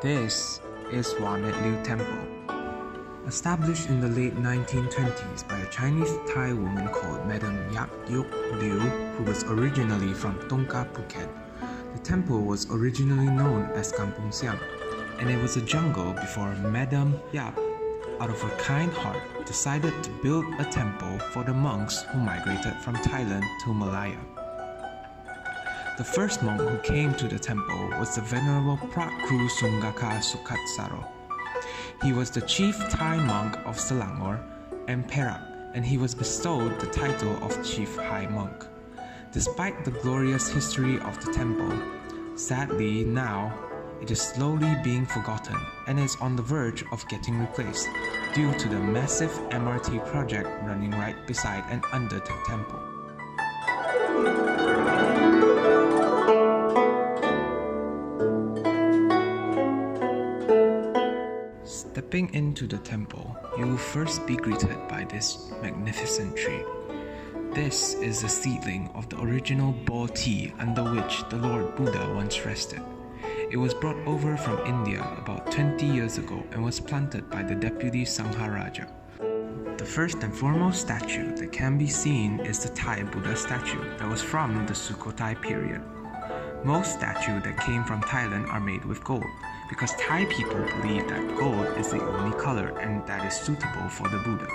This is Wat Meh Liew Temple. Established in the late 1920s by a Chinese Thai woman called Madam Wat Meh Liew, who was originally from Tongka, Phuket. The temple was originally known as Kampong Siam, and it was a jungle before Madam Yap, out of her kind heart, decided to build a temple for the monks who migrated from Thailand to Malaya. The first monk who came to the temple was the Venerable Prakru Sungaka Sukatsaro. He was the chief Thai monk of Selangor and Perak, and he was bestowed the title of Chief High Monk. Despite the glorious history of the temple, sadly now it is slowly being forgotten and is on the verge of getting replaced due to the massive MRT project running right beside and under the temple. Stepping into the temple, you will first be greeted by this magnificent tree. This is the seedling of the original Bo tea under which the Lord Buddha once rested. It was brought over from India about 20 years ago and was planted by the deputy Sangharaja. The first and foremost statue that can be seen is the Thai Buddha statue that was from the Sukhothai period. Most statues that came from Thailand are made with gold, because Thai people believe that gold is the only color and that is suitable for the Buddha.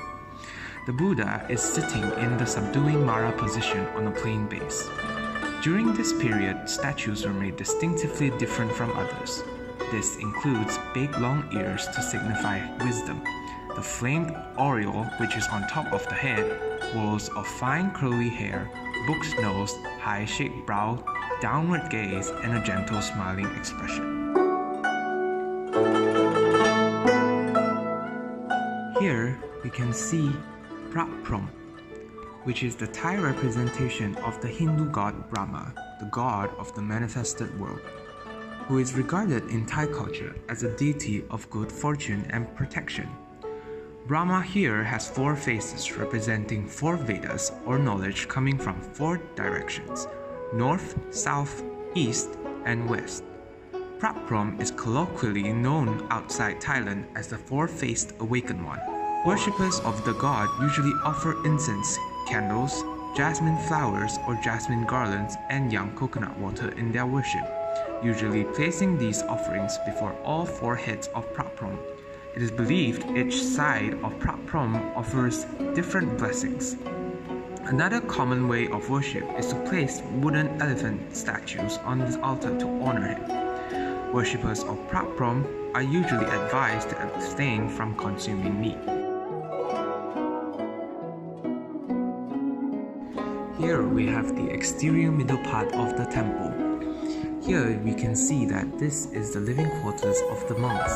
The Buddha is sitting in the subduing Mara position on a plain base. During this period, statues were made distinctively different from others. This includes big long ears to signify wisdom, the flamed aureole which is on top of the head, whorls of fine curly hair, book's nose, high-shaped brow, downward gaze, and a gentle smiling expression. Here we can see Praprom, which is the Thai representation of the Hindu god Brahma, the god of the manifested world, who is regarded in Thai culture as a deity of good fortune and protection. Brahma here has 4 faces representing 4 Vedas or knowledge coming from 4 directions: north, south, east, and west. Praprom is colloquially known outside Thailand as the 4-faced awakened one. Worshippers of the god usually offer incense, candles, jasmine flowers or jasmine garlands, and young coconut water in their worship, usually placing these offerings before all 4 heads of Praprom. It is believed each side of Praprom offers different blessings. Another common way of worship is to place wooden elephant statues on the altar to honor him. Worshippers of Praprom are usually advised to abstain from consuming meat. Here we have the exterior middle part of the temple. Here we can see that this is the living quarters of the monks,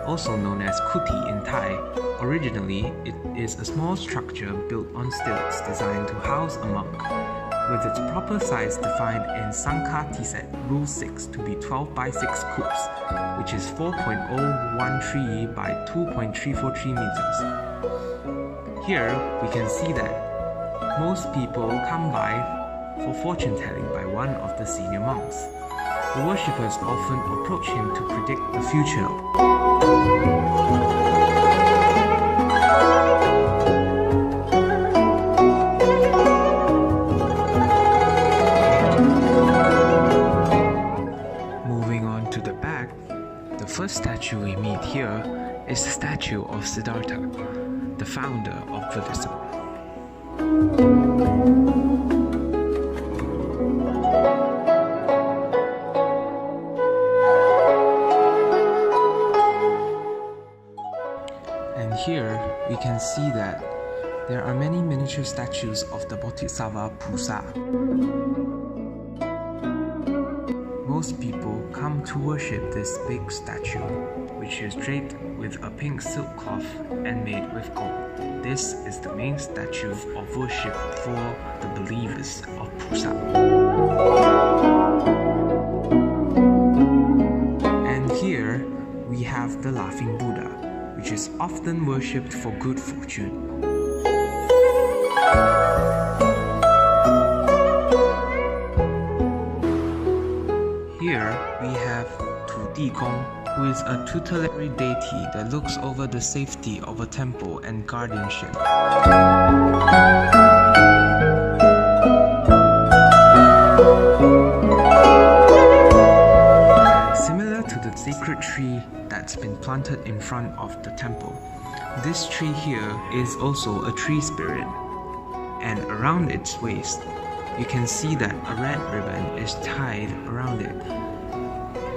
also known as kuti in Thai. Originally, it is a small structure built on stilts designed to house a monk, with its proper size defined in Sangha Tiset Rule 6 to be 12 by 6 cubes, which is 4.013 by 2.343 meters. Here we can see that most people come by for fortune telling by one of the senior monks. The worshippers often approach him to predict the future. Moving on to the back, the first statue we meet here is the statue of Siddhartha, the founder of Buddhism. And here we can see that there are many miniature statues of the Bodhisattva Pusa. Most people come to worship this big statue, which is draped with a pink silk cloth and made with gold. This is the main statue of worship for the believers of Pusa. And here we have the Laughing Buddha, which is often worshipped for good fortune. Here we have Tu Di Gong, who is a tutelary deity that looks over the safety of a temple and guardianship. Similar to the sacred tree that's been planted in front of the temple, this tree here is also a tree spirit, and around its waist you can see that a red ribbon is tied around it.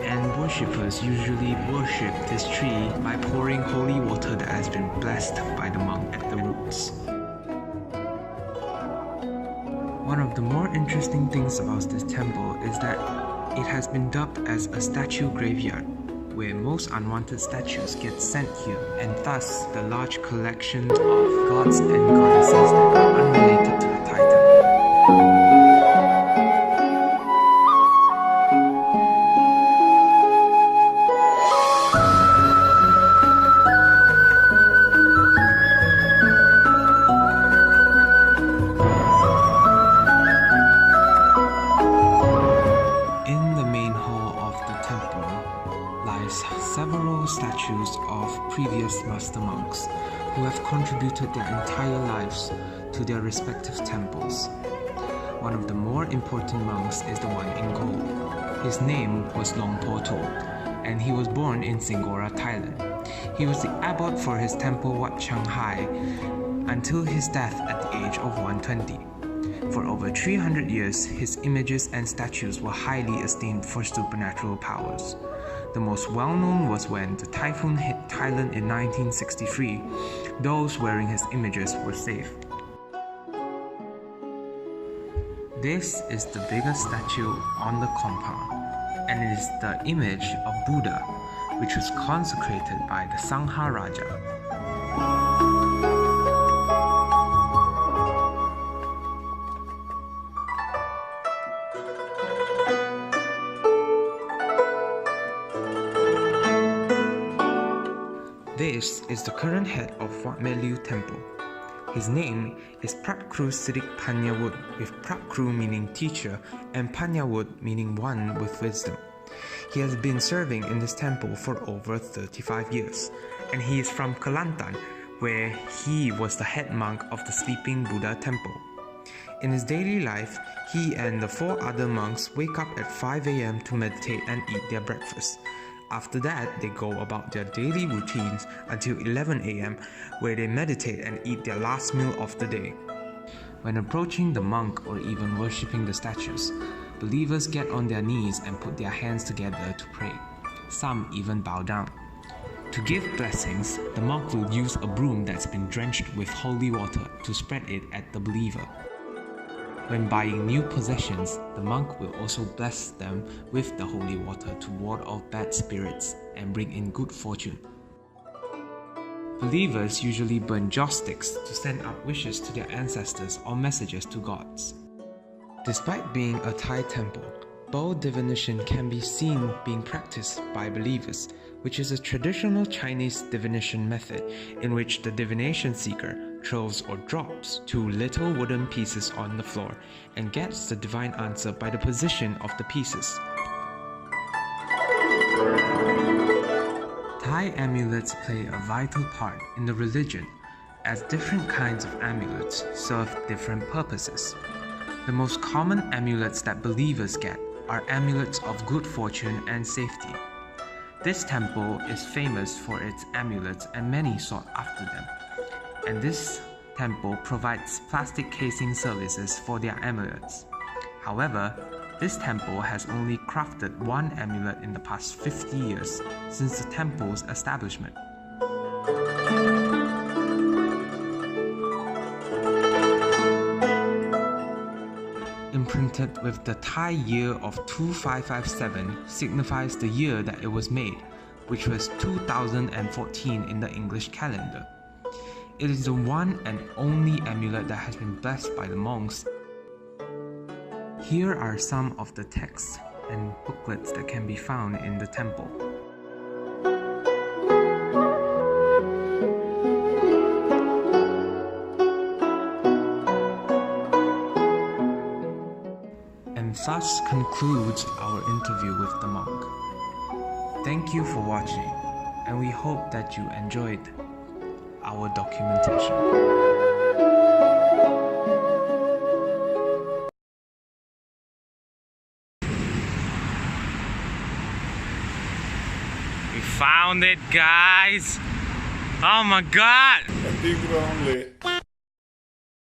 And worshippers usually worship this tree by pouring holy water that has been blessed by the monk at the roots. One of the more interesting things about this temple is that it has been dubbed as a statue graveyard, where most unwanted statues get sent here, and thus the large collection of gods and goddesses that are unrelated to the Thai temple. Several statues of previous master monks who have contributed their entire lives to their respective temples. One of the more important monks is the one in gold. His name was Long Po To, and he was born in Singora, Thailand. He was the abbot for his temple Wat Shanghai until his death at the age of 120. For over 300 years, his images and statues were highly esteemed for supernatural powers. The most well-known was when the typhoon hit Thailand in 1963. Those wearing his images were safe. This is the biggest statue on the compound, and it is the image of Buddha, which was consecrated by the Sangha Raja. This is the current head of Wat Meh Liew Temple. His name is Pratkru Sirik Panyawut, with Pratkru meaning teacher and Panyawut meaning one with wisdom. He has been serving in this temple for over 35 years, and he is from Kelantan, where he was the head monk of the Sleeping Buddha Temple. In his daily life, he and the 4 other monks wake up at 5 a.m. to meditate and eat their breakfast. After that, they go about their daily routines until 11 a.m. where they meditate and eat their last meal of the day. When approaching the monk or even worshipping the statues, believers get on their knees and put their hands together to pray. Some even bow down. To give blessings, the monk will use a broom that's been drenched with holy water to spread it at the believer. When buying new possessions, the monk will also bless them with the holy water to ward off bad spirits and bring in good fortune. Believers usually burn joss sticks to send out wishes to their ancestors or messages to gods. Despite being a Thai temple, bow divination can be seen being practiced by believers, which is a traditional Chinese divination method in which the divination seeker throws or drops 2 little wooden pieces on the floor and gets the divine answer by the position of the pieces. Thai amulets play a vital part in the religion, as different kinds of amulets serve different purposes. The most common amulets that believers get are amulets of good fortune and safety. This temple is famous for its amulets and many sought after them. And this temple provides plastic casing services for their amulets. However, this temple has only crafted 1 amulet in the past 50 years since the temple's establishment. Imprinted with the Thai year of 2557 signifies the year that it was made, which was 2014 in the English calendar. It is the one and only amulet that has been blessed by the monks. Here are some of the texts and booklets that can be found in the temple. Thus concludes our interview with the monk. Thank you for watching, and we hope that you enjoyed our documentation. We found it, guys! Oh my god!